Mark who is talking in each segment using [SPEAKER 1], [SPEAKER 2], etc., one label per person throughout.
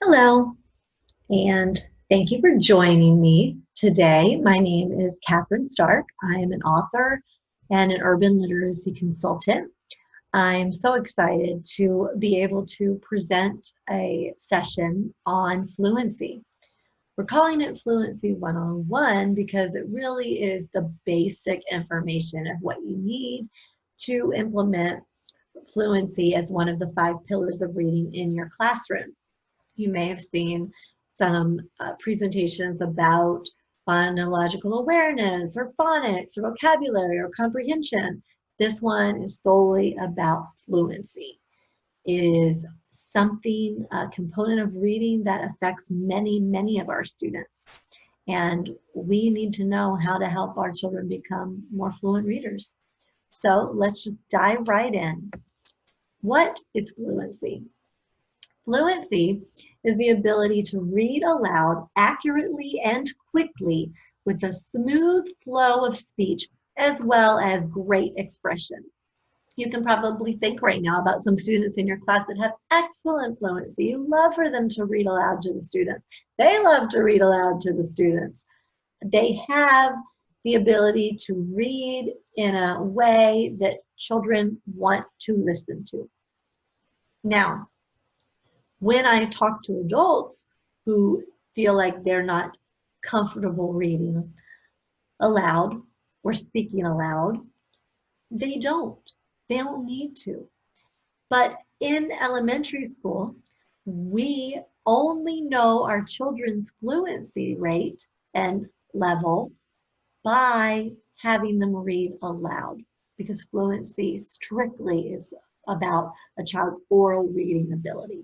[SPEAKER 1] Hello, and thank you for joining me today. My name is Catherine Stark. I am an author and an urban literacy consultant. I'm so excited to be able to present a session on fluency. We're calling it Fluency 101 because it really is the basic information of what you need to implement fluency as one of the 5 pillars of reading in your classroom. You may have seen some presentations about phonological awareness or phonics or vocabulary or comprehension. This one is solely about fluency. It is something, a component of reading that affects many of our students. And we need to know how to help our children become more fluent readers. So let's just dive right in. What is fluency? Fluency is the ability to read aloud accurately and quickly with a smooth flow of speech as well as great expression. You can probably think right now about some students in your class that have excellent fluency. You love for them to read aloud to the students. They love to read aloud to the students. They have the ability to read in a way that children want to listen to. Now, when I talk to adults who feel like they're not comfortable reading aloud or speaking aloud, they don't. They don't need to. But in elementary school, we only know our children's fluency rate and level by having them read aloud, because fluency strictly is about a child's oral reading ability.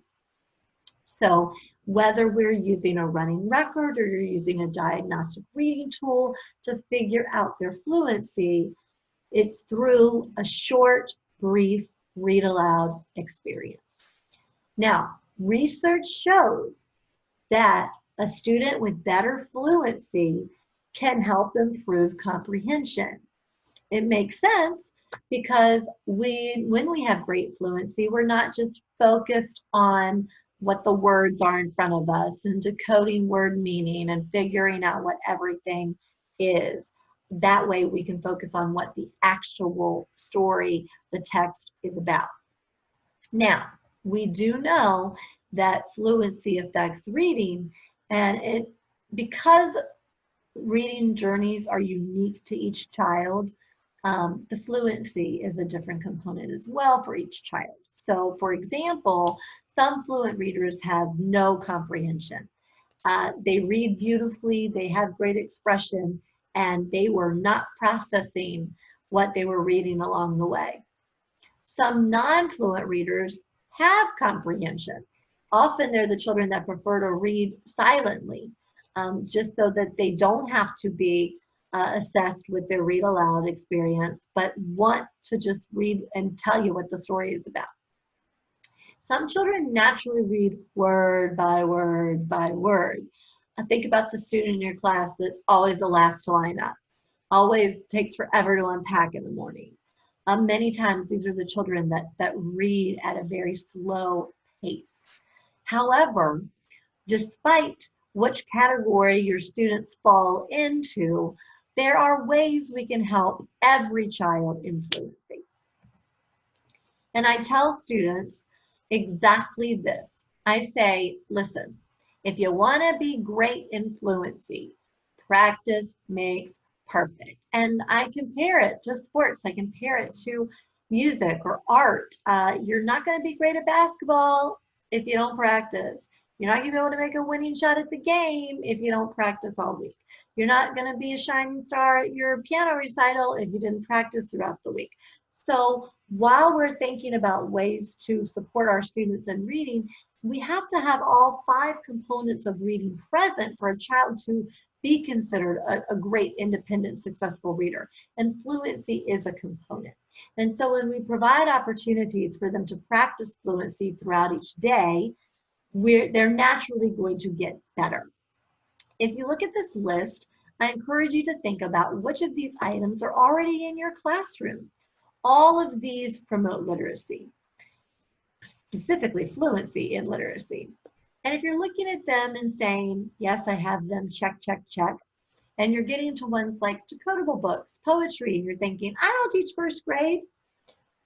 [SPEAKER 1] So whether we're using a running record or you're using a diagnostic reading tool to figure out their fluency, it's through a short, brief, read aloud experience. Now, research shows that a student with better fluency can help improve comprehension. It makes sense because when we have great fluency, we're not just focused on what the words are in front of us and decoding word meaning and figuring out what everything is. That way we can focus on what the actual story, the text is about. Now, we do know that fluency affects reading, and because reading journeys are unique to each child, the fluency is a different component as well for each child. So for example, some fluent readers have no comprehension. They read beautifully, they have great expression, and they were not processing what they were reading along the way. Some non-fluent readers have comprehension. Often they're the children that prefer to read silently, just so that they don't have to be assessed with their read aloud experience, but want to just read and tell you what the story is about. Some children naturally read word by word by word. Think about the student in your class that's always the last to line up, always takes forever to unpack in the morning. Many times these are the children that read at a very slow pace. However, despite which category your students fall into, there are ways we can help every child in fluency. And I tell students exactly this. I say, listen, if you want to be great in fluency, practice makes perfect. And I compare it to sports. I compare it to music or art. You're not going to be great at basketball if you don't practice. You're not going to be able to make a winning shot at the game if you don't practice all week. You're not going to be a shining star at your piano recital if you didn't practice throughout the week. So while we're thinking about ways to support our students in reading, we have to have all 5 components of reading present for a child to be considered a great, independent, successful reader. And fluency is a component. And so when we provide opportunities for them to practice fluency throughout each day, they're naturally going to get better. If you look at this list, I encourage you to think about which of these items are already in your classroom. All of these promote literacy, specifically fluency in literacy. And if you're looking at them and saying, yes, I have them, check, check, check, and you're getting to ones like decodable books, poetry, and you're thinking, I don't teach first grade,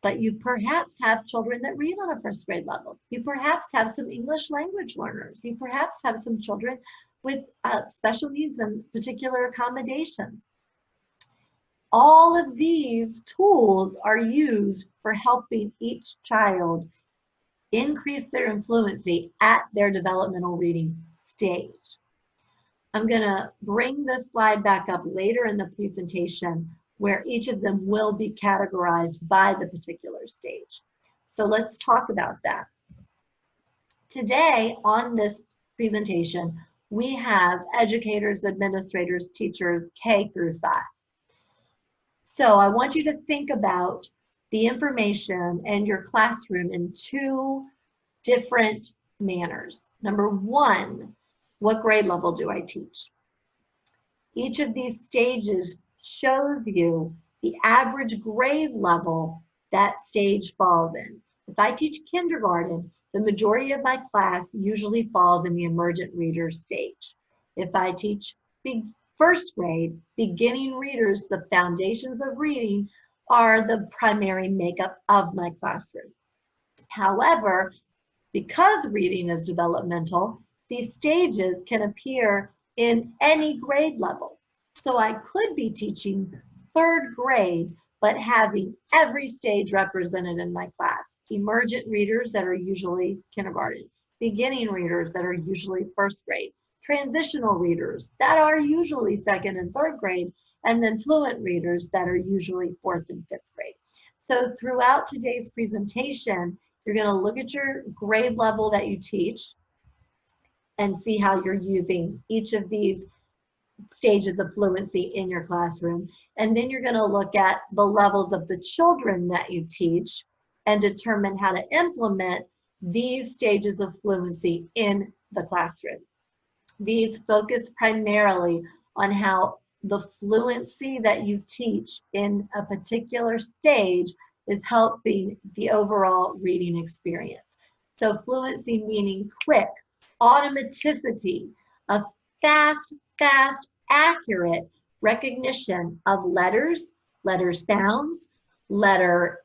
[SPEAKER 1] but you perhaps have children that read on a first grade level. You perhaps have some English language learners. You perhaps have some children with special needs and particular accommodations. All of these tools are used for helping each child increase their fluency at their developmental reading stage. I'm going to bring this slide back up later in the presentation where each of them will be categorized by the particular stage. So let's talk about that. Today on this presentation, we have educators, administrators, teachers, K through 5. So I want you to think about the information and your classroom in two different manners. Number one, what grade level do I teach? Each of these stages shows you the average grade level that stage falls in. If I teach kindergarten, the majority of my class usually falls in the emergent reader stage. If I teach first grade, beginning readers, the foundations of reading are the primary makeup of my classroom. However, because reading is developmental, these stages can appear in any grade level. So I could be teaching third grade, but having every stage represented in my class. Emergent readers that are usually kindergarten, beginning readers that are usually first grade, transitional readers that are usually second and third grade, and then fluent readers that are usually fourth and fifth grade. So throughout today's presentation, you're going to look at your grade level that you teach and see how you're using each of these stages of fluency in your classroom. And then you're going to look at the levels of the children that you teach and determine how to implement these stages of fluency in the classroom. These focus primarily on how the fluency that you teach in a particular stage is helping the overall reading experience. So fluency meaning quick, automaticity, a fast, accurate recognition of letters, letter sounds, letter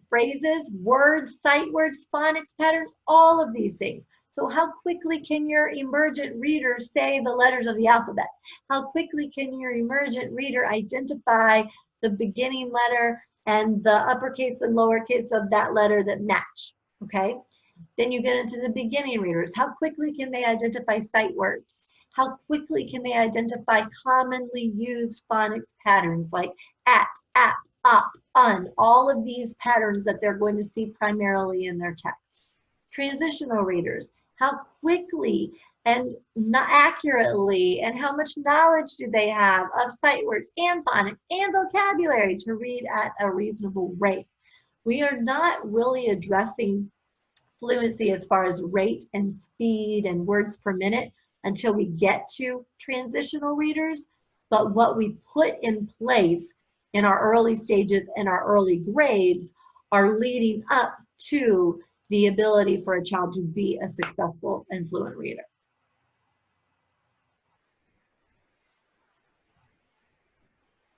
[SPEAKER 1] phrases, words, sight words, phonics patterns, all of these things. So how quickly can your emergent reader say the letters of the alphabet? How quickly can your emergent reader identify the beginning letter and the uppercase and lowercase of that letter that match, okay? Then you get into the beginning readers. How quickly can they identify sight words? How quickly can they identify commonly used phonics patterns like at, up, un, all of these patterns that they're going to see primarily in their text. Transitional readers, how quickly and accurately and how much knowledge do they have of sight words and phonics and vocabulary to read at a reasonable rate. We are not really addressing fluency as far as rate and speed and words per minute until we get to transitional readers, but what we put in place in our early stages and our early grades are leading up to the ability for a child to be a successful and fluent reader.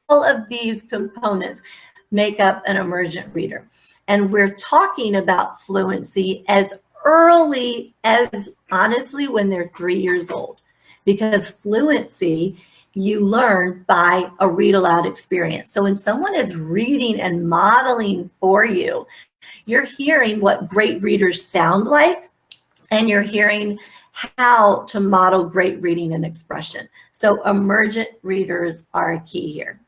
[SPEAKER 1] All of these components make up an emergent reader. And we're talking about fluency as early as, honestly, when they're 3 years old. Because fluency, you learn by a read aloud experience. So when someone is reading and modeling for you, you're hearing what great readers sound like, and you're hearing how to model great reading and expression. So emergent readers are a key here.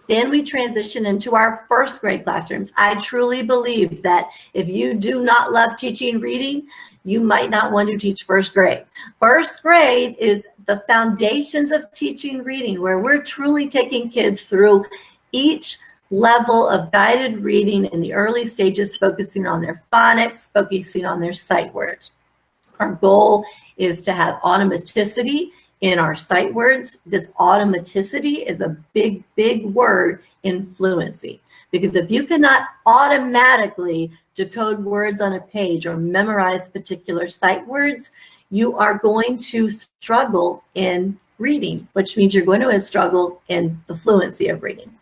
[SPEAKER 1] Then we transition into our first grade classrooms. I truly believe that if you do not love teaching reading, you might not want to teach first grade. First grade is the foundations of teaching reading, where we're truly taking kids through each level of guided reading in the early stages, focusing on their phonics, focusing on their sight words. Our goal is to have automaticity in our sight words. This automaticity is a big, big word in fluency, because if you cannot automatically decode words on a page or memorize particular sight words, you are going to struggle in reading, which means you're going to struggle in the fluency of reading.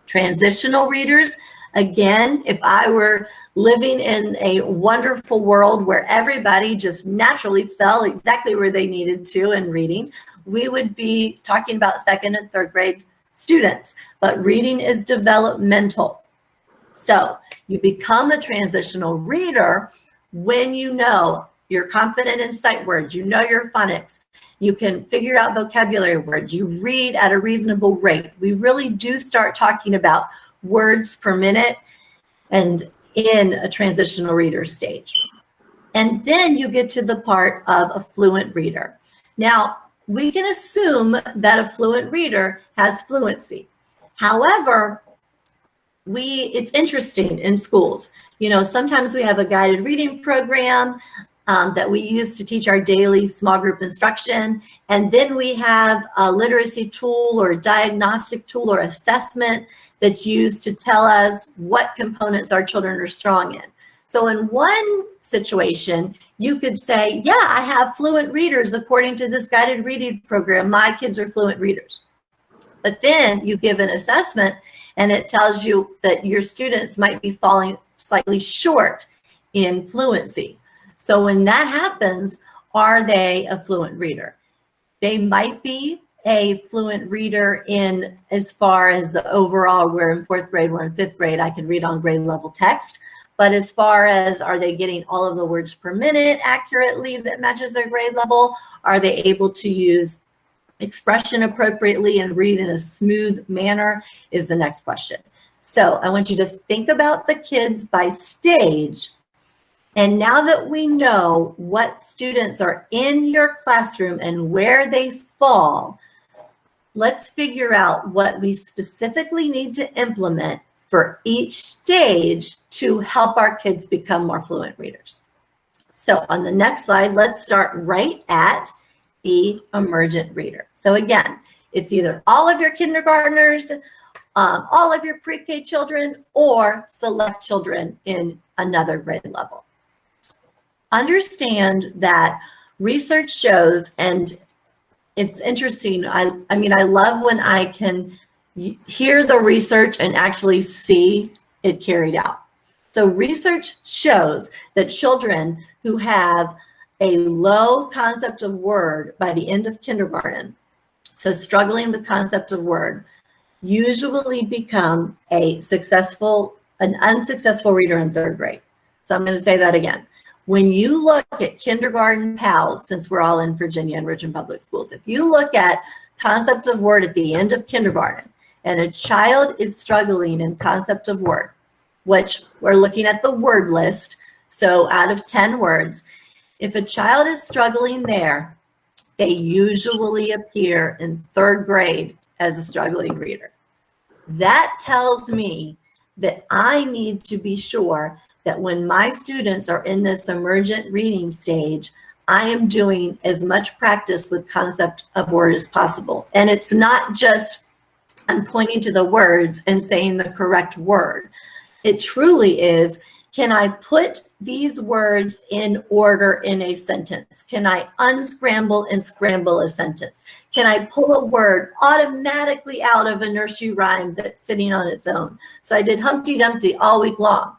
[SPEAKER 1] Transitional readers, again, if I were living in a wonderful world where everybody just naturally fell exactly where they needed to in reading, we would be talking about second and third grade students. But reading is developmental. So you become a transitional reader when you know you're confident in sight words, you know your phonics, you can figure out vocabulary words, you read at a reasonable rate. We really do start talking about words per minute and in a transitional reader stage. And then you get to the part of a fluent reader. Now, we can assume that a fluent reader has fluency. However, it's interesting in schools. You know, sometimes we have a guided reading program that we use to teach our daily small group instruction. And then we have a literacy tool or a diagnostic tool or assessment that's used to tell us what components our children are strong in. So in one situation, you could say, yeah, I have fluent readers according to this guided reading program. My kids are fluent readers. But then you give an assessment and it tells you that your students might be falling slightly short in fluency. So when that happens, are they a fluent reader? They might be a fluent reader in as far as the overall, we're in fourth grade, we're in fifth grade, I can read on grade level text. But as far as, are they getting all of the words per minute accurately that matches their grade level? Are they able to use expression appropriately and read in a smooth manner is the next question. So I want you to think about the kids by stage. And now that we know what students are in your classroom and where they fall, let's figure out what we specifically need to implement for each stage to help our kids become more fluent readers. So on the next slide, let's start right at the emergent reader. So again, it's either all of your kindergartners, all of your pre-K children, or select children in another grade level. Understand that research shows, and it's interesting, I mean, I love when I can hear the research and actually see it carried out. So research shows that children who have a low concept of word by the end of kindergarten, so struggling with concept of word, usually become an unsuccessful reader in third grade. So I'm going to say that again. When you look at kindergarten PALS, since we're all in Virginia and Richmond Public Schools, if you look at concept of word at the end of kindergarten and a child is struggling in concept of word, which we're looking at the word list, so out of 10 words, if a child is struggling there, they usually appear in third grade as a struggling reader. That tells me that I need to be sure that when my students are in this emergent reading stage, I am doing as much practice with concept of word as possible. And it's not just I'm pointing to the words and saying the correct word. It truly is, can I put these words in order in a sentence? Can I unscramble and scramble a sentence? Can I pull a word automatically out of a nursery rhyme that's sitting on its own? So I did Humpty Dumpty all week long.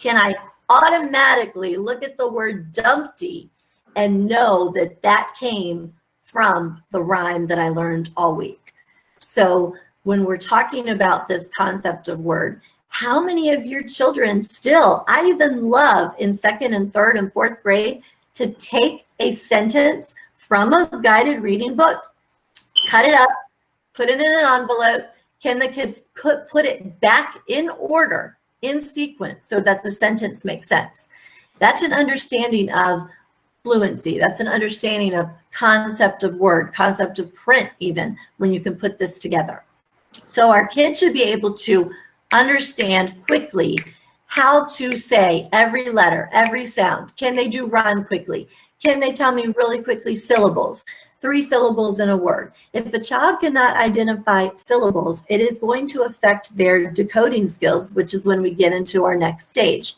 [SPEAKER 1] Can I automatically look at the word Dumpty and know that that came from the rhyme that I learned all week? So when we're talking about this concept of word, how many of your children still, I even love in second and third and fourth grade to take a sentence from a guided reading book, cut it up, put it in an envelope. Can the kids put it back in order, in sequence, so that the sentence makes sense? That's an understanding of fluency. That's an understanding of concept of word, concept of print even, when you can put this together. So our kids should be able to understand quickly how to say every letter, every sound. Can they do rhyme quickly? Can they tell me really quickly syllables? 3 syllables in a word. If a child cannot identify syllables, it is going to affect their decoding skills, which is when we get into our next stage.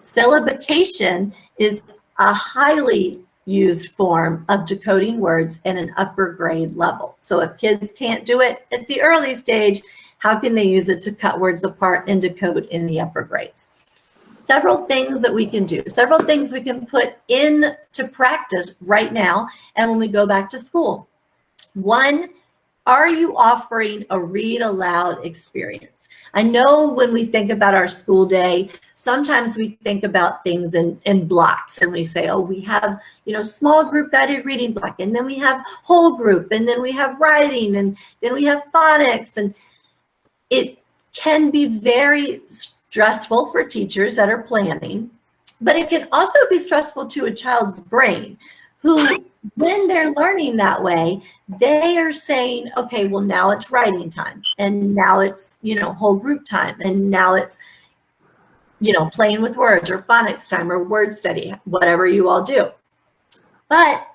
[SPEAKER 1] Syllabication is a highly used form of decoding words at an upper grade level. So if kids can't do it at the early stage, how can they use it to cut words apart and decode in the upper grades? Several things that we can do, several things we can put into practice right now and when we go back to school. One, are you offering a read aloud experience? I know when we think about our school day, sometimes we think about things in blocks and we say, oh, we have, small group guided reading block, and then we have whole group, and then we have writing, and then we have phonics. And it can be very stressful for teachers that are planning, but it can also be stressful to a child's brain who, when they're learning that way, they are saying, okay, well, now it's writing time, and now it's, whole group time, and now it's, playing with words or phonics time or word study, whatever you all do. But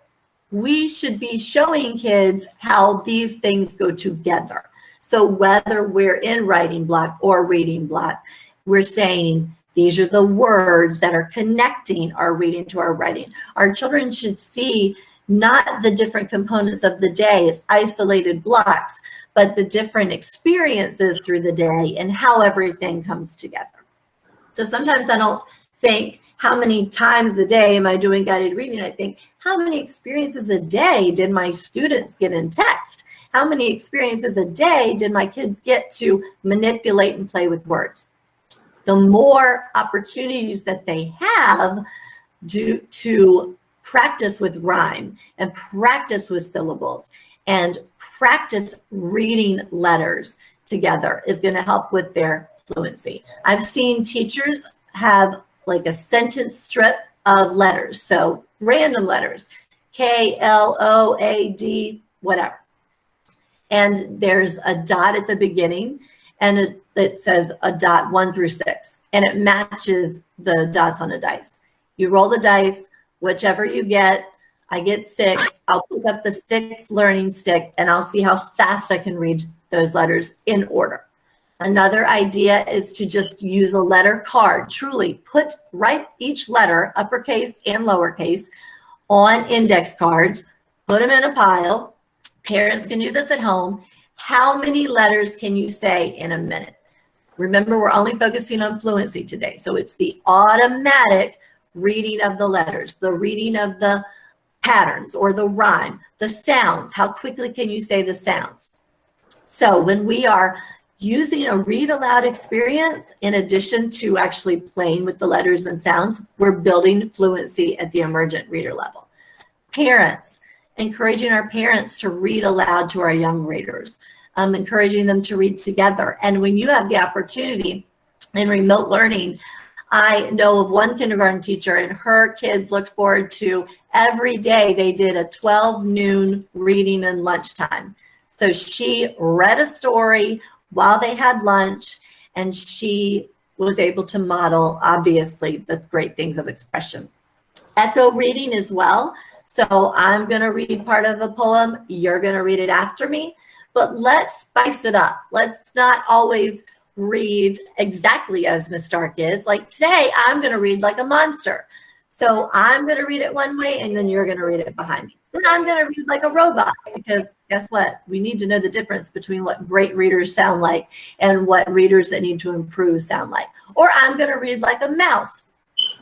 [SPEAKER 1] we should be showing kids how these things go together. So whether we're in writing block or reading block, we're saying, these are the words that are connecting our reading to our writing. Our children should see not the different components of the day as isolated blocks, but the different experiences through the day and how everything comes together. So sometimes I don't think, how many times a day am I doing guided reading? I think, how many experiences a day did my students get in text? How many experiences a day did my kids get to manipulate and play with words? The more opportunities that they have to practice with rhyme and practice with syllables and practice reading letters together is going to help with their fluency. I've seen teachers have like a sentence strip of letters, so random letters, K, L, O, A, D, whatever. And there's a dot at the beginning, and it says a dot 1 through 6, and it matches the dots on a dice. You roll the dice, whichever you get, I get 6, I'll pick up the 6 learning stick, and I'll see how fast I can read those letters in order. Another idea is to just use a letter card. Truly, write each letter, uppercase and lowercase, on index cards, put them in a pile. Parents can do this at home. How many letters can you say in a minute? Remember, we're only focusing on fluency today. So it's the automatic reading of the letters, the reading of the patterns or the rhyme, the sounds. How quickly can you say the sounds? So when we are using a read aloud experience, in addition to actually playing with the letters and sounds, we're building fluency at the emergent reader level. Parents, encouraging our parents to read aloud to our young readers, encouraging them to read together. And when you have the opportunity in remote learning, I know of one kindergarten teacher, and her kids looked forward to every day they did a 12 noon reading and lunchtime. So she read a story while they had lunch, and she was able to model, obviously, the great things of expression. Echo reading as well. So I'm going to read part of a poem. You're going to read it after me. But let's spice it up. Let's not always read exactly as Miss Stark is. Like today, I'm going to read like a monster. So I'm going to read it one way, and then you're going to read it behind me. Then I'm going to read like a robot, because guess what? We need to know the difference between what great readers sound like and what readers that need to improve sound like. Or I'm going to read like a mouse.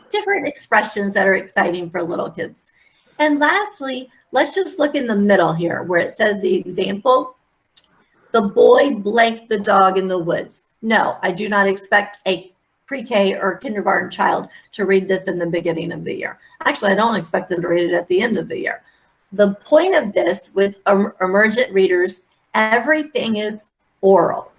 [SPEAKER 1] Different expressions that are exciting for little kids. And lastly, let's just look in the middle here where it says the example, the boy blanked the dog in the woods. No, I do not expect a pre-K or kindergarten child to read this in the beginning of the year. Actually, I don't expect them to read it at the end of the year. The point of this with emergent readers, everything is oral.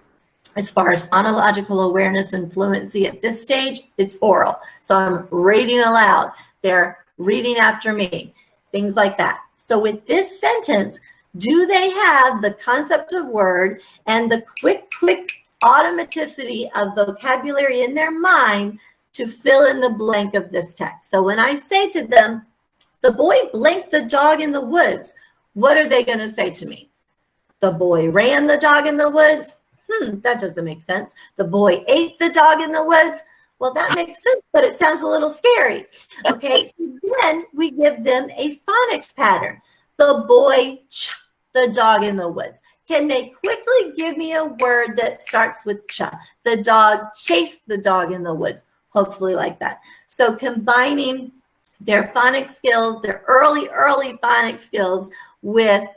[SPEAKER 1] As far as phonological awareness and fluency at this stage, it's oral. So I'm reading aloud. They're reading after me, things like that. So with this sentence, do they have the concept of word and the quick automaticity of vocabulary in their mind to fill in the blank of this text? So when I say to them, the boy blanked the dog in the woods, what are they going to say to me? The boy ran the dog in the woods? That doesn't make sense. The boy ate the dog in the woods?
[SPEAKER 2] Well, that makes sense, but it sounds a little scary. Okay, so then we give them a phonics pattern. The boy, the dog in the woods. Can they quickly give me a word that starts with ch? The dog chased the dog in the woods. Hopefully like that. So combining their phonics skills, their early phonics skills with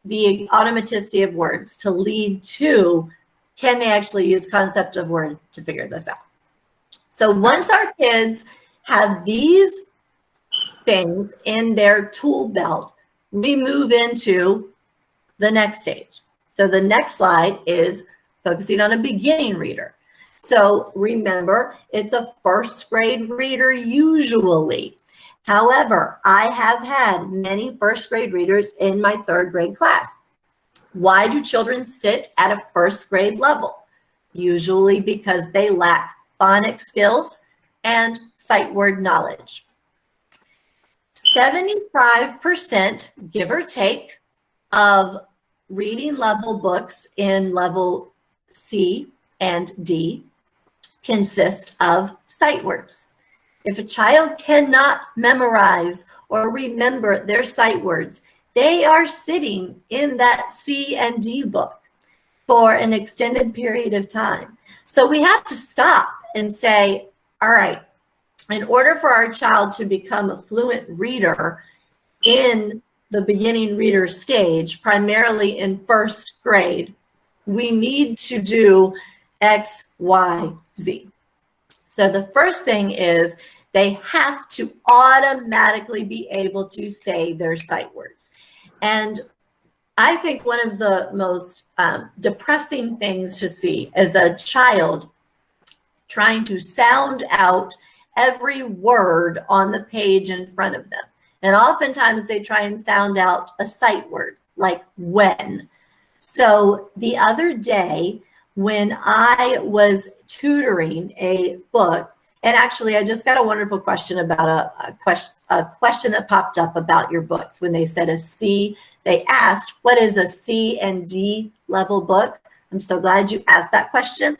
[SPEAKER 2] the automaticity of words to lead to, can they actually use concept of word to figure this out? So once our kids have these things in their tool belt, we move into the next stage. So the next slide is focusing on a beginning reader. So remember, it's a first grade reader usually. However, I have had many first grade readers in my third grade class. Why do children sit at a first grade level? Usually because they lack phonics skills and sight word knowledge. 75%, give or take, of reading level books in level C and D consist of sight words. If a child cannot memorize or remember their sight words, they are sitting in that C and D book for an extended period of time. So we have to stop and say, all right, in order for our child to become a fluent reader in the beginning reader stage, primarily in first grade, we need to do X, Y, Z. So the first thing is they have to automatically be able to say their sight words. And I think one of the most depressing things to see is a child trying to sound out every word on the page in front of them. And oftentimes they try and sound out a sight word like when. So the other day when I was tutoring a book, and actually I just got a wonderful question about a question that popped up about your books. When they said a C, they asked, what is a C and D level book? I'm so glad you asked that question.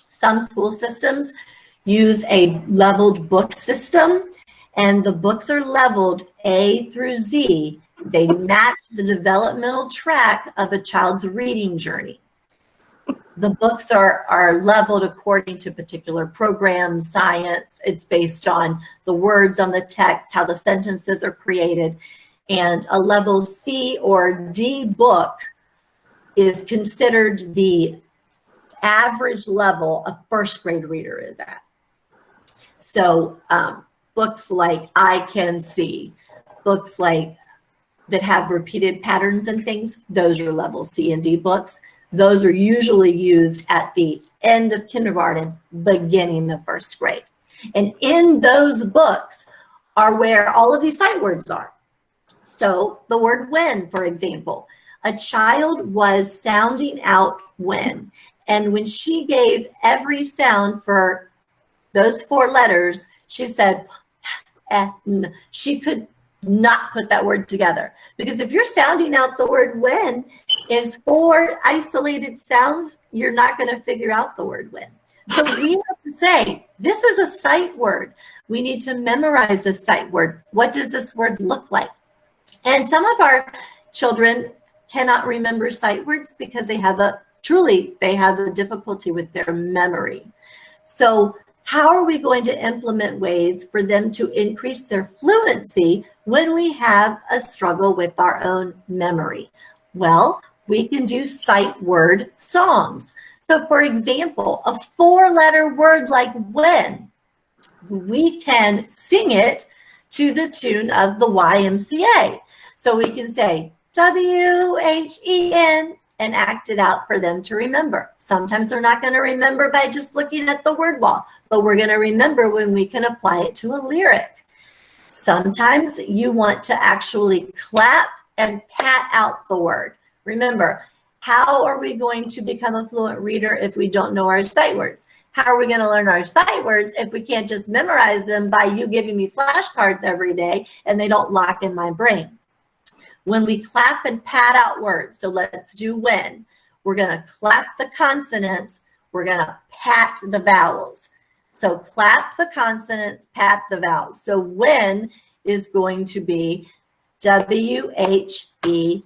[SPEAKER 2] Some school systems use a leveled book system, and the books are leveled A through Z. They match the developmental track of a child's reading journey. The books are leveled according to particular programs, science. It's based on the words on the text, how the sentences are created. And a level C or D book is considered the average level a first grade reader is at. So books like I Can See, books like that have repeated patterns and things, those are level C and D books. Those are usually used at the end of kindergarten, beginning of first grade. And in those books are where all of these sight words are. So the word when, for example, a child was sounding out when. And when she gave every sound for those 4 letters, she said, she could not put that word together. Because if you're sounding out the word when is 4 isolated sounds, you're not going to figure out the word when. So we have to say, this is a sight word. We need to memorize this sight word. What does this word look like? And some of our children cannot remember sight words because they have a difficulty with their memory. So how are we going to implement ways for them to increase their fluency when we have a struggle with our own memory? Well, we can do sight word songs. So for example, a 4-letter word like when, we can sing it to the tune of the YMCA. So we can say W-H-E-N and act it out for them to remember. Sometimes they're not going to remember by just looking at the word wall, but we're going to remember when we can apply it to a lyric. Sometimes you want to actually clap and pat out the word. Remember, how are we going to become a fluent reader if we don't know our sight words? How are we going to learn our sight words if we can't just memorize them by you giving me flashcards every day and they don't lock in my brain? When we clap and pat out words, so let's do when. We're going to clap the consonants. We're going to pat the vowels. So clap the consonants, pat the vowels. So when is going to be W-H-E-N.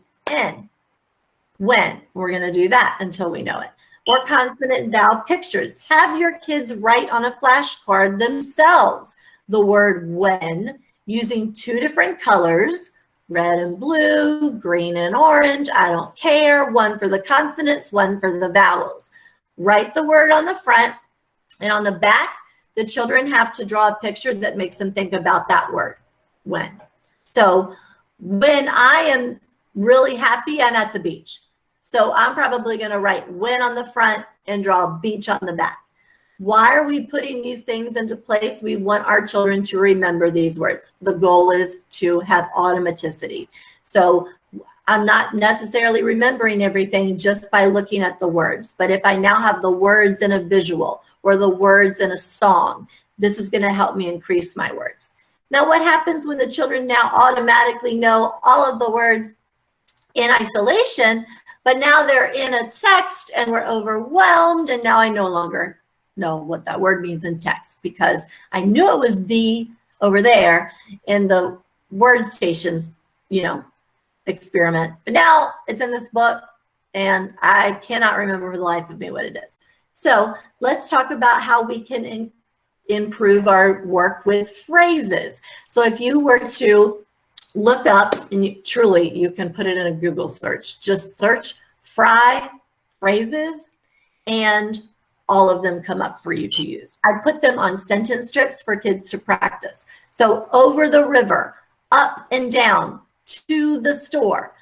[SPEAKER 2] When. We're going to do that until we know it. Or consonant and vowel pictures. Have your kids write on a flashcard themselves the word when using 2 different colors, red and blue, green and orange, I don't care, one for the consonants, one for the vowels. Write the word on the front, and on the back, the children have to draw a picture that makes them think about that word, when. So when I am really happy, I'm at the beach. So I'm probably going to write when on the front and draw a beach on the back. Why are we putting these things into place? We want our children to remember these words. The goal is to have automaticity. So I'm not necessarily remembering everything just by looking at the words. But if I now have the words in a visual or the words in a song, this is going to help me increase my words. Now, what happens when the children now automatically know all of the words in isolation, but now they're in a text and we're overwhelmed, and now I no longer know what that word means in text because I knew it was the over there in the word stations, experiment. But now it's in this book and I cannot remember for the life of me what it is. So let's talk about how we can improve our work with phrases. So if you were to look up, and you can put it in a Google search, just search Fry phrases and all of them come up for you to use. I put them on sentence strips for kids to practice. So over the river, up and down, to the store.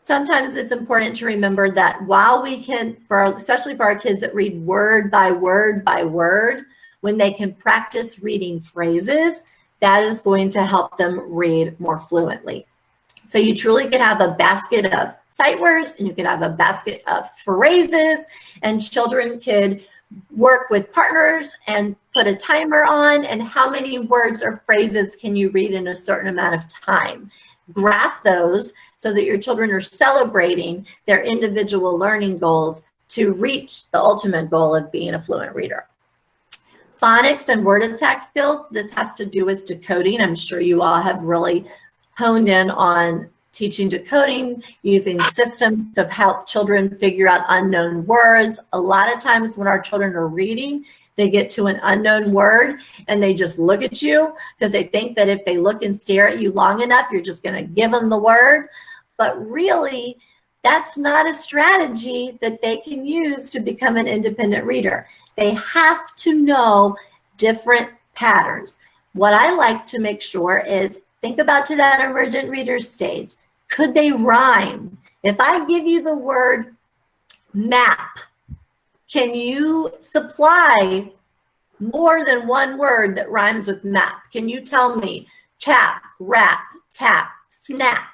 [SPEAKER 2] Sometimes it's important to remember that while we can, especially for our kids that read word by word by word, when they can practice reading phrases, that is going to help them read more fluently. So you truly can have a basket of sight words and you can have a basket of phrases, and children could work with partners and put a timer on and how many words or phrases can you read in a certain amount of time. Graph those so that your children are celebrating their individual learning goals to reach the ultimate goal of being a fluent reader. Phonics and word attack skills, this has to do with decoding. I'm sure you all have really honed in on teaching decoding, using systems to help children figure out unknown words. A lot of times when our children are reading, they get to an unknown word and they just look at you because they think that if they look and stare at you long enough, you're just going to give them the word. But really, that's not a strategy that they can use to become an independent reader. They have to know different patterns. What I like to make sure is think about to that emergent reader stage. Could they rhyme? If I give you the word map, can you supply more than one word that rhymes with map? Can you tell me cap, wrap, tap, snap?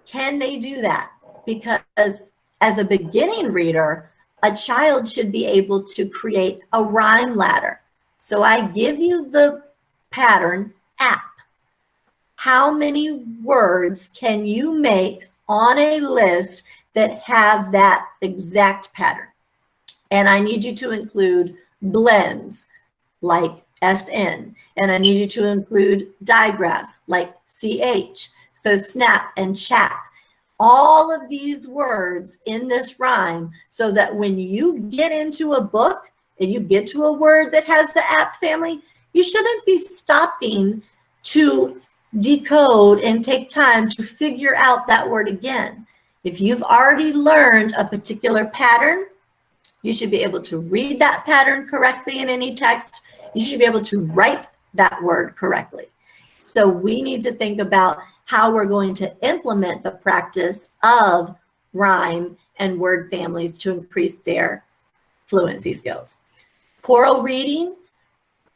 [SPEAKER 2] Can they do that? Because as a beginning reader, a child should be able to create a rhyme ladder. So I give you the pattern app. How many words can you make on a list that have that exact pattern? And I need you to include blends like SN, and I need you to include digraphs like CH, so snap and chat. All of these words in this rhyme so that when you get into a book and you get to a word that has the app family, you shouldn't be stopping to decode and take time to figure out that word again. If you've already learned a particular pattern, you should be able to read that pattern correctly in any text. You should be able to write that word correctly. So we need to think about how we're going to implement the practice of rhyme and word families to increase their fluency skills. Choral reading,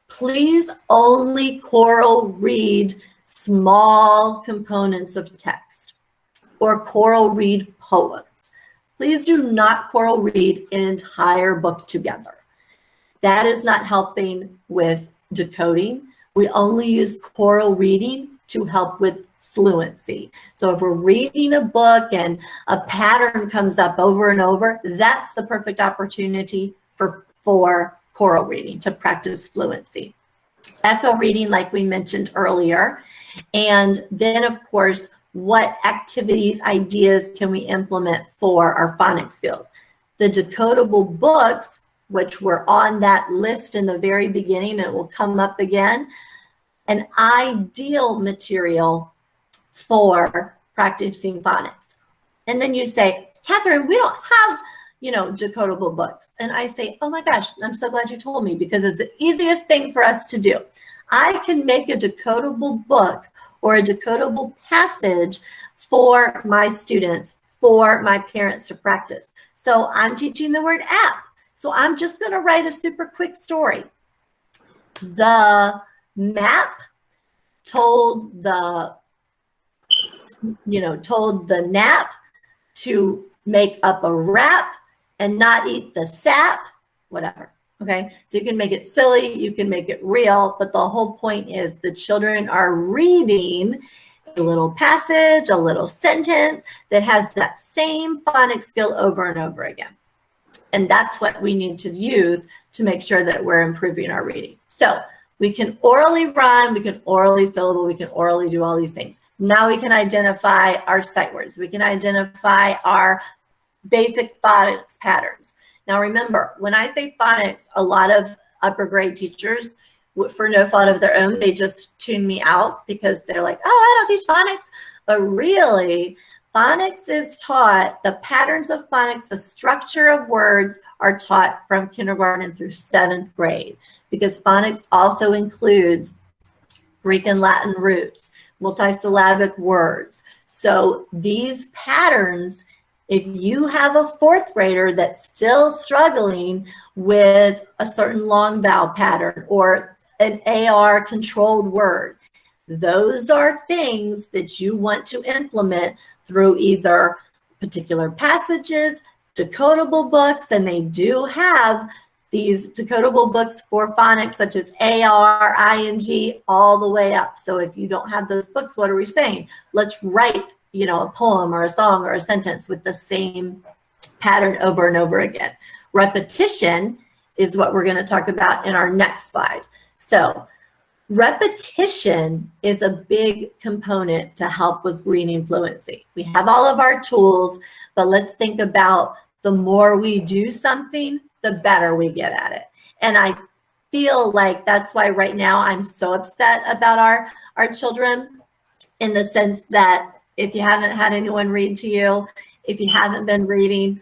[SPEAKER 2] please only choral read small components of text or choral read poems. Please do not choral read an entire book together. That is not helping with decoding. We only use choral reading to help with fluency. So if we're reading a book and a pattern comes up over and over, that's the perfect opportunity for choral reading to practice fluency. Echo reading, like we mentioned earlier. And then, of course, what activities, ideas can we implement for our phonics skills? The decodable books, which were on that list in the very beginning, and it will come up again, an ideal material for practicing phonics. And then you say, Catherine, we don't have, decodable books. And I say, oh my gosh, I'm so glad you told me, because it's the easiest thing for us to do. I can make a decodable book or a decodable passage for my students, for my parents to practice. So I'm teaching the word app. So I'm just going to write a super quick story. The map told the nap to make up a wrap and not eat the sap, whatever. Okay, so you can make it silly, you can make it real, but the whole point is the children are reading a little passage, a little sentence that has that same phonics skill over and over again. And that's what we need to use to make sure that we're improving our reading. So we can orally rhyme, we can orally syllable, we can orally do all these things. Now we can identify our sight words. We can identify our basic phonics patterns. Now remember, when I say phonics, a lot of upper grade teachers, for no fault of their own, they just tune me out because they're like, oh, I don't teach phonics. But really, phonics is taught, the patterns of phonics, the structure of words are taught from kindergarten through 7th grade, because phonics also includes Greek and Latin roots, multisyllabic words. So these patterns, if you have a 4th grader that's still struggling with a certain long vowel pattern or an AR controlled word, those are things that you want to implement through either particular passages, decodable books, and they do have these decodable books for phonics such as AR, ING, all the way up. So if you don't have those books, what are we saying? Let's write, a poem or a song or a sentence with the same pattern over and over again. Repetition is what we're going to talk about in our next slide. So repetition is a big component to help with reading fluency. We have all of our tools, but let's think about the more we do something, the better we get at it. And I feel like that's why right now I'm so upset about our children, in the sense that if you haven't had anyone read to you, if you haven't been reading,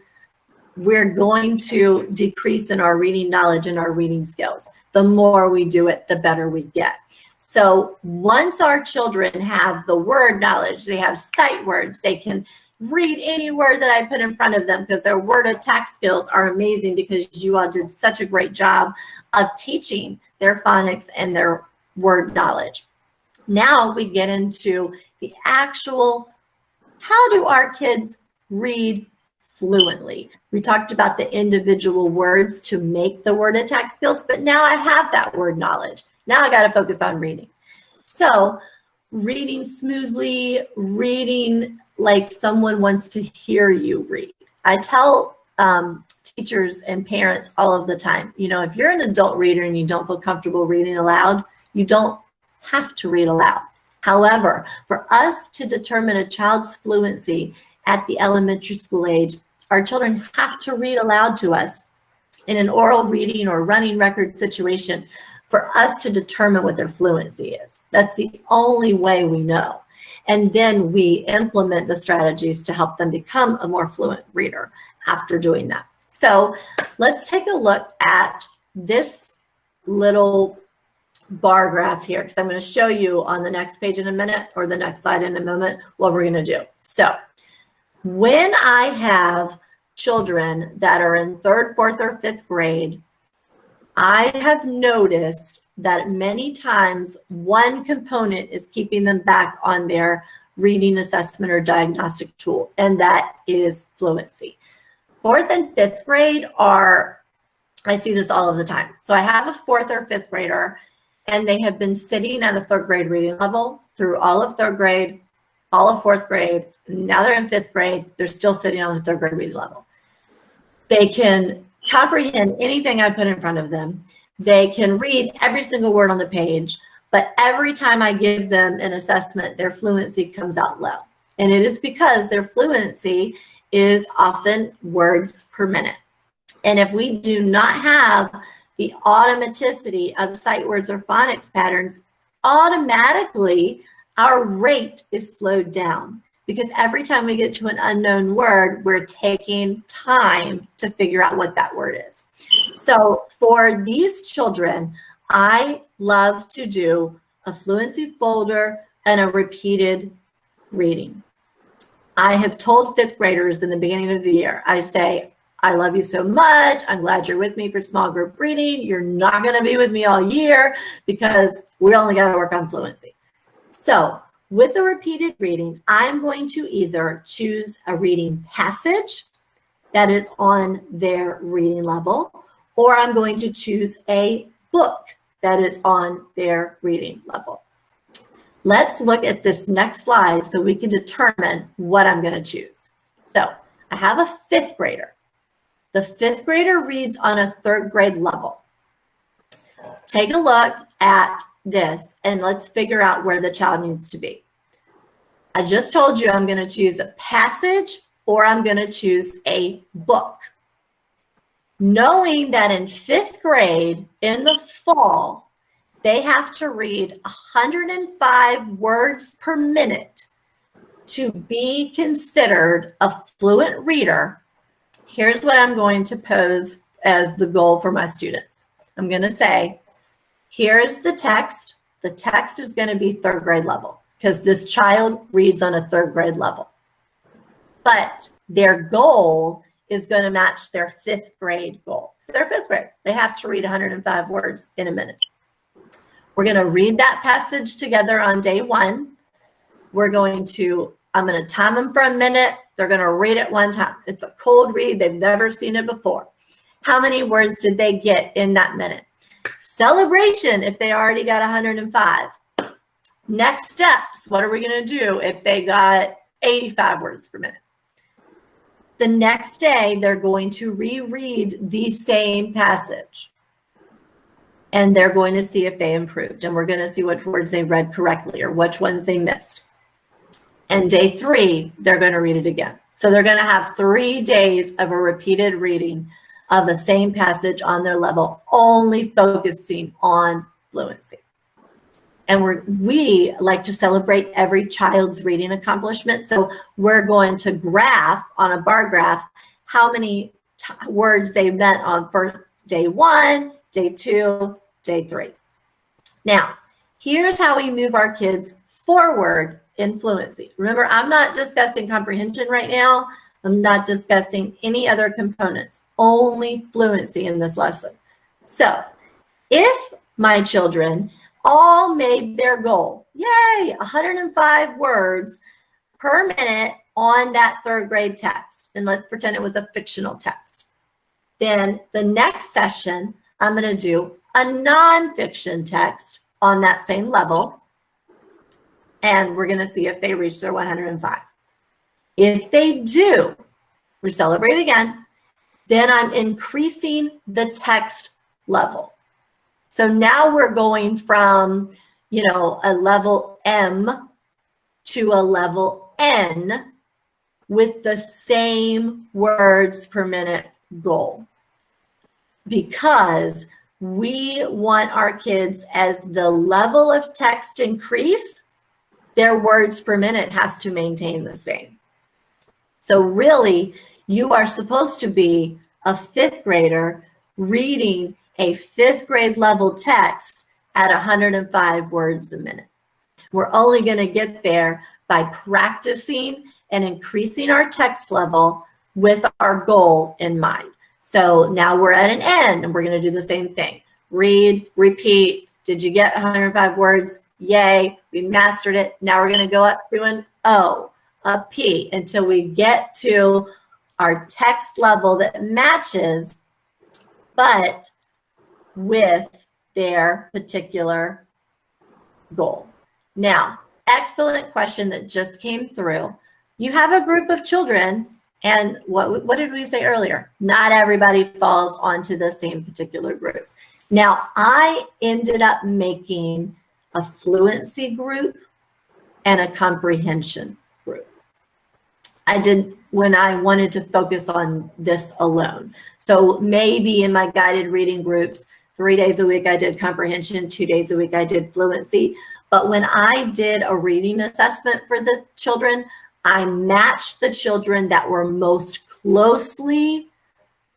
[SPEAKER 2] we're going to decrease in our reading knowledge and our reading skills. The more we do it, the better we get. So once our children have the word knowledge, they have sight words, they can read any word that I put in front of them, because their word attack skills are amazing, because you all did such a great job of teaching their phonics and their word knowledge. Now we get into the actual, how do our kids read fluently? We talked about the individual words to make the word attack skills, but now I have that word knowledge. Now I got to focus on reading. So reading smoothly, reading like someone wants to hear you read. I tell teachers and parents all of the time, if you're an adult reader and you don't feel comfortable reading aloud, you don't have to read aloud. However, for us to determine a child's fluency at the elementary school age, our children have to read aloud to us in an oral reading or running record situation for us to determine what their fluency is. That's the only way we know. And then we implement the strategies to help them become a more fluent reader after doing that. So let's take a look at this little bar graph here, because I'm going to show you on the next page in a minute, or the next slide in a moment, what we're going to do. So when I have children that are in 3rd, 4th, or 5th grade, I have noticed that many times one component is keeping them back on their reading assessment or diagnostic tool, and that is fluency. 4th and 5th grade are, I see this all of the time. So I have a 4th or 5th grader, and they have been sitting at a 3rd grade reading level through all of 3rd grade, all of 4th grade. Now they're in 5th grade. They're still sitting on the 3rd grade reading level. They can comprehend anything I put in front of them. They can read every single word on the page, but every time I give them an assessment, their fluency comes out low. And it is because their fluency is often words per minute. And if we do not have the automaticity of sight words or phonics patterns, automatically our rate is slowed down, because every time we get to an unknown word, we're taking time to figure out what that word is. So for these children, I love to do a fluency folder and a repeated reading. I have told fifth graders in the beginning of the year, I say, I love you so much. I'm glad you're with me for small group reading. You're not going to be with me all year because we only got to work on fluency. So with the repeated reading, I'm going to either choose a reading passage that is on their reading level, or I'm going to choose a book that is on their reading level. Let's look at this next slide so we can determine what I'm going to choose. So I have a fifth grader. The fifth grader reads on a third grade level. Take a look at this and let's figure out where the child needs to be. I just told you I'm going to choose a passage or I'm going to choose a book. Knowing that in fifth grade in the fall, they have to read 105 words per minute to be considered a fluent reader. Here's what I'm going to pose as the goal for my students. I'm going to say, here's the text. The text is going to be third grade level because this child reads on a third grade level. But their goal is going to match their fifth grade goal. So they're fifth grade. They have to read 105 words in a minute. We're going to read that passage together on day one. I'm going to time them for a minute. They're going to read it one time. It's a cold read. They've never seen it before. How many words did they get in that minute? Celebration if they already got 105. Next steps, what are we going to do if they got 85 words per minute? The next day, they're going to reread the same passage. And they're going to see if they improved. And we're going to see which words they read correctly or which ones they missed. And day three, they're going to read it again. So they're going to have 3 days of a repeated reading of the same passage on their level, only focusing on fluency. And we like to celebrate every child's reading accomplishment. So we're going to graph on a bar graph how many words they met on first day one, day 2, day 3. Now, here's how we move our kids forward in fluency. Remember, I'm not discussing comprehension right now. I'm not discussing any other components, only fluency in this lesson. So if my children all made their goal, yay, 105 words per minute on that third grade text, and let's pretend it was a fictional text, then the next session, I'm going to do a nonfiction text on that same level, and we're going to see if they reach their 105. If they do, we celebrate again, then I'm increasing the text level. So now we're going from, a level M to a level N with the same words per minute goal, because we want our kids, as the level of text increase, their words per minute has to maintain the same. So really, you are supposed to be a fifth grader reading a fifth grade level text at 105 words a minute. We're only going to get there by practicing and increasing our text level with our goal in mind. So now we're at an N, and we're going to do the same thing. Read, repeat. Did you get 105 words? Yay, we mastered it. Now we're going to go up to an O, a P, until we get to our text level that matches, but with their particular goal. Now, excellent question that just came through. You have a group of children And what did we say earlier? Not everybody falls onto the same particular group. Now, I ended up making a fluency group and a comprehension group. I did when I wanted to focus on this alone. So maybe in my guided reading groups, 3 days a week I did comprehension, 2 days a week I did fluency. But when I did a reading assessment for the children, I matched the children that were most closely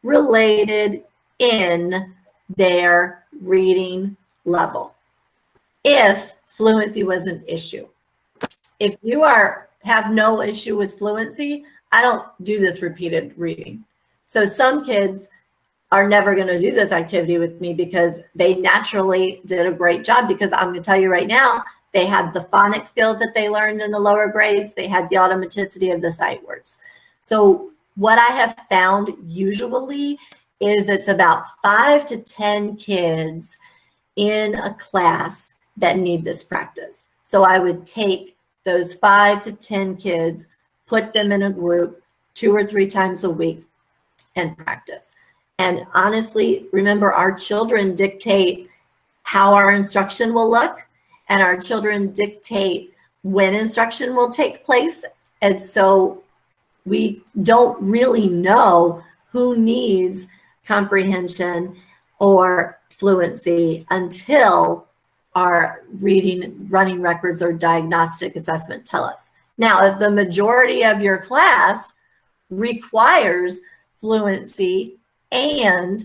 [SPEAKER 2] related in their reading level, if fluency was an issue. If you have no issue with fluency, I don't do this repeated reading. So some kids are never going to do this activity with me because they naturally did a great job, because I'm going to tell you right now, they had the phonics skills that they learned in the lower grades. They had the automaticity of the sight words. So what I have found usually is it's about 5 to 10 kids in a class that need this practice. So I would take those 5 to 10 kids, put them in a group 2 or 3 times a week and practice. And honestly, remember, our children dictate how our instruction will look, and our children dictate when instruction will take place. And so we don't really know who needs comprehension or fluency until our reading, running records, or diagnostic assessment tell us. Now, if the majority of your class requires fluency and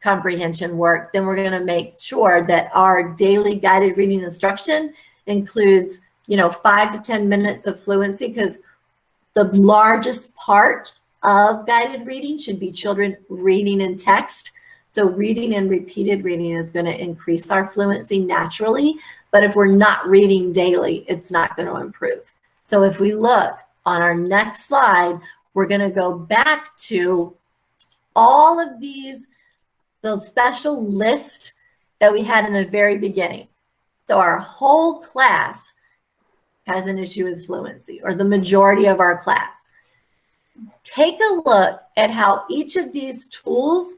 [SPEAKER 2] comprehension work, then we're going to make sure that our daily guided reading instruction includes, 5 to 10 minutes of fluency, because the largest part of guided reading should be children reading in text. So reading and repeated reading is going to increase our fluency naturally, but if we're not reading daily, it's not going to improve. So if we look on our next slide, we're going to go back to all of these, the special list that we had in the very beginning. So our whole class has an issue with fluency, or the majority of our class. Take a look at how each of these tools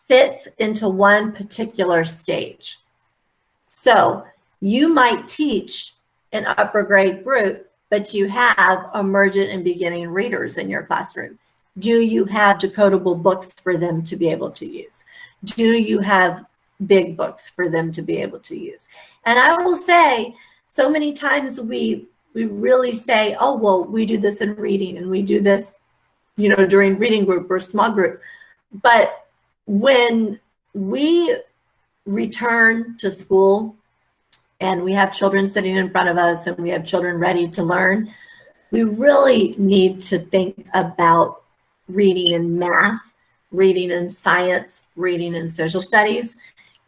[SPEAKER 2] fits into one particular stage. So you might teach an upper grade group, but you have emergent and beginning readers in your classroom. Do you have decodable books for them to be able to use? Do you have big books for them to be able to use? And I will say, so many times we really say, oh, well, we do this in reading, and we do this, during reading group or small group. But when we return to school and we have children sitting in front of us and we have children ready to learn, we really need to think about reading in math, reading in science, reading in social studies.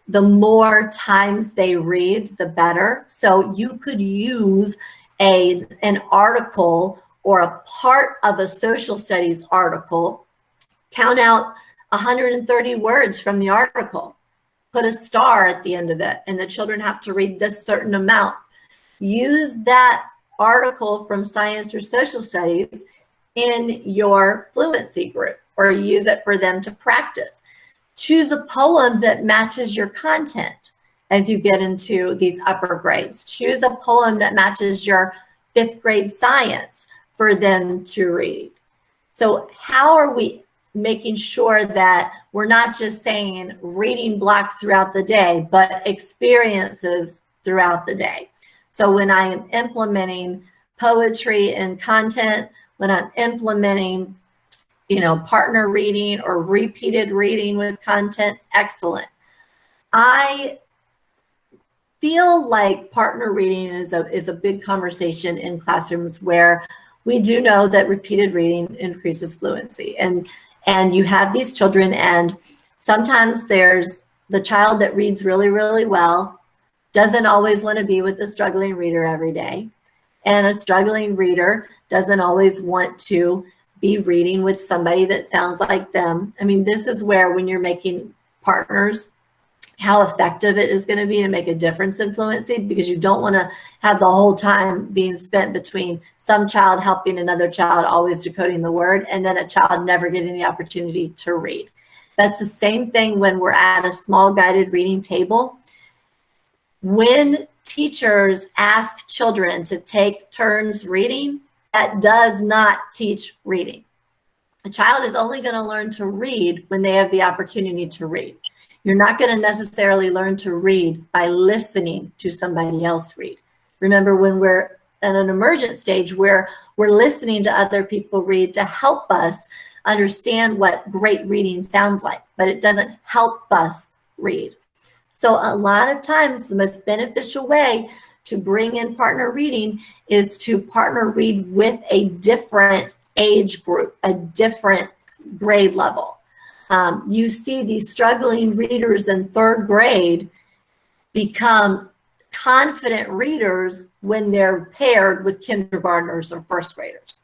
[SPEAKER 2] The more times they read, the better. So you could use an article or a part of a social studies article, count out 130 words from the article, put a star at the end of it, and the children have to read this certain amount. Use that article from science or social studies in your fluency group, or use it for them to practice. Choose a poem that matches your content as you get into these upper grades. Choose a poem that matches your 5th grade science for them to read. So how are we making sure that we're not just saying reading blocks throughout the day, but experiences throughout the day? So when I am implementing poetry and content, when I'm implementing partner reading or repeated reading with content, excellent. I feel like partner reading is a big conversation in classrooms, where we do know that repeated reading increases fluency. And you have these children, and sometimes there's the child that reads really, really well, doesn't always want to be with the struggling reader every day. And a struggling reader doesn't always want to be reading with somebody that sounds like them. I mean, this is where, when you're making partners, how effective it is going to be to make a difference in fluency, because you don't want to have the whole time being spent between some child helping another child always decoding the word and then a child never getting the opportunity to read. That's the same thing when we're at a small guided reading table. When teachers ask children to take turns reading, that does not teach reading. A child is only going to learn to read when they have the opportunity to read. You're not going to necessarily learn to read by listening to somebody else read. Remember, when we're at an emergent stage where we're listening to other people read to help us understand what great reading sounds like, but it doesn't help us read. So a lot of times the most beneficial way to bring in partner reading is to partner read with a different age group, a different grade level. You see these struggling readers in third grade become confident readers when they're paired with kindergartners or first graders.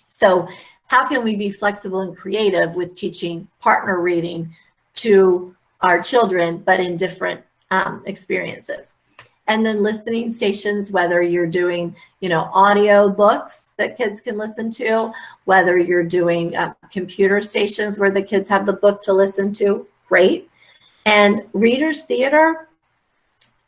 [SPEAKER 2] So how can we be flexible and creative with teaching partner reading to our children, but in different experiences? And then listening stations, whether you're doing, audio books that kids can listen to, whether you're doing computer stations where the kids have the book to listen to, great. And readers theater,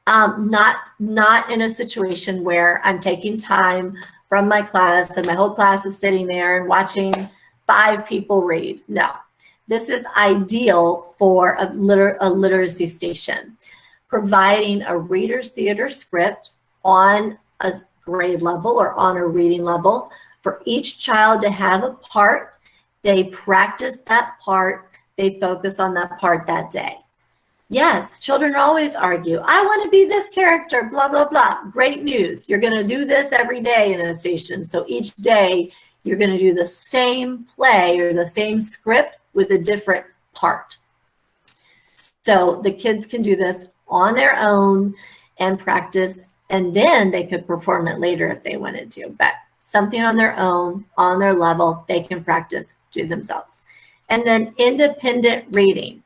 [SPEAKER 2] not in a situation where I'm taking time from my class and my whole class is sitting there and watching 5 people read. No, this is ideal for a literacy station, providing a reader's theater script on a grade level or on a reading level for each child to have a part. They practice that part. They focus on that part that day. Yes, children always argue, I want to be this character, blah, blah, blah. Great news. You're going to do this every day in a station. So each day you're going to do the same play or the same script with a different part. So the kids can do this on their own and practice, and then they could perform it later if they wanted to. But something on their own, on their level, they can practice, do themselves. And then independent reading.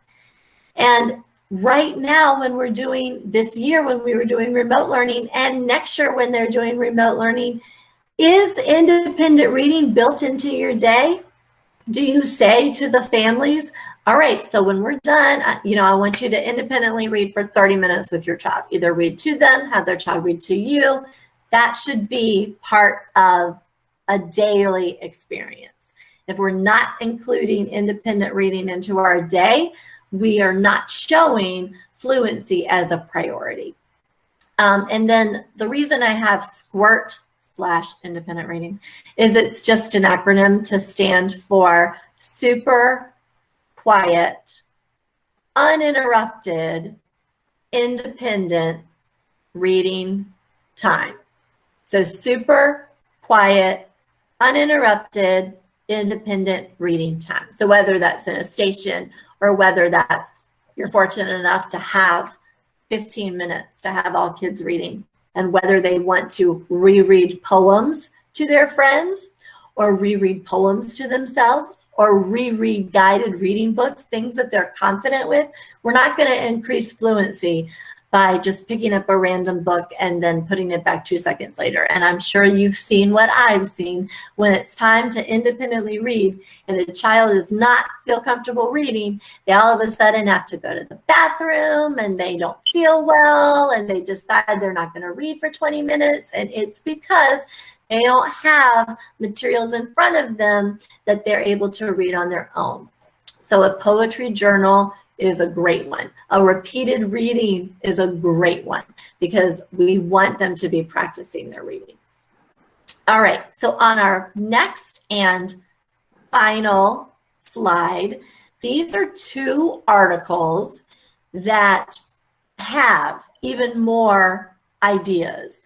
[SPEAKER 2] And right now, when we're doing this year, when we were doing remote learning, and next year when they're doing remote learning, is independent reading built into your day? Do you say to the families, all right, so when we're done, I want you to independently read for 30 minutes with your child. Either read to them, have their child read to you. That should be part of a daily experience. If we're not including independent reading into our day, we are not showing fluency as a priority. And then the reason I have SQUIRT/independent reading is it's just an acronym to stand for super quiet, uninterrupted, independent reading time. So super quiet, uninterrupted, independent reading time. So whether that's in a station or whether that's you're fortunate enough to have 15 minutes to have all kids reading, and whether they want to reread poems to their friends or reread poems to themselves or reread guided reading books, things that they're confident with. We're not going to increase fluency by just picking up a random book and then putting it back 2 seconds later. And I'm sure you've seen what I've seen when it's time to independently read and a child does not feel comfortable reading, they all of a sudden have to go to the bathroom and they don't feel well and they decide they're not going to read for 20 minutes. And it's because they don't have materials in front of them that they're able to read on their own. So a poetry journal is a great one. A repeated reading is a great one because we want them to be practicing their reading. All right, so on our next and final slide, these are 2 articles that have even more ideas,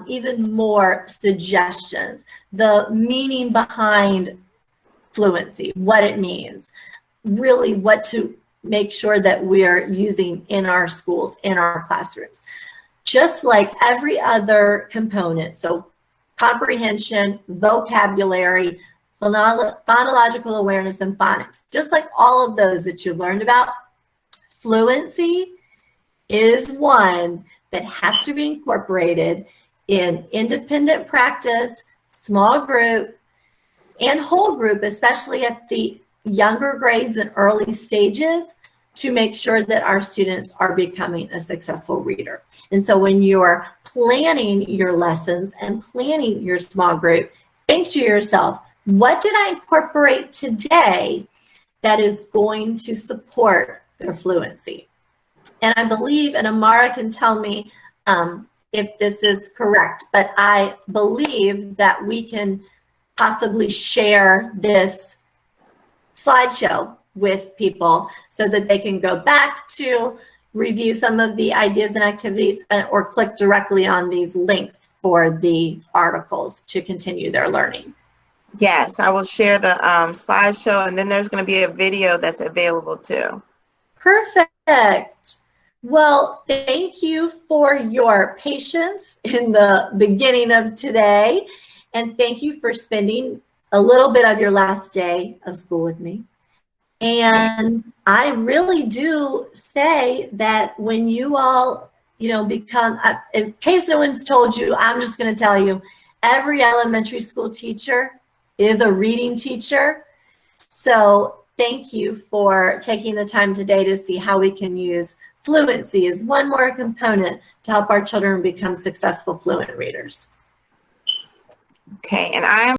[SPEAKER 2] even more suggestions, the meaning behind fluency, what it means, really what to make sure that we're using in our schools, in our classrooms. Just like every other component, so comprehension, vocabulary, phonological awareness, and phonics, just like all of those that you've learned about, fluency is one that has to be incorporated in independent practice, small group, and whole group, especially at the younger grades and early stages, to make sure that our students are becoming a successful reader. And so when you're planning your lessons and planning your small group, think to yourself, what did I incorporate today that is going to support their fluency? And I believe, and Amara can tell me if this is correct, but I believe that we can possibly share this slideshow with people so that they can go back to review some of the ideas and activities or click directly on these links for the articles to continue their learning.
[SPEAKER 3] Yes, I will share the slideshow, and then there's going to be a video that's available too.
[SPEAKER 2] Perfect. Well, thank you for your patience in the beginning of today, and thank you for spending a little bit of your last day of school with me. And I really do say that when you all, become, in case no one's told you, I'm just going to tell you, every elementary school teacher is a reading teacher. So thank you for taking the time today to see how we can use fluency as one more component to help our children become successful fluent readers.
[SPEAKER 3] Okay, and I am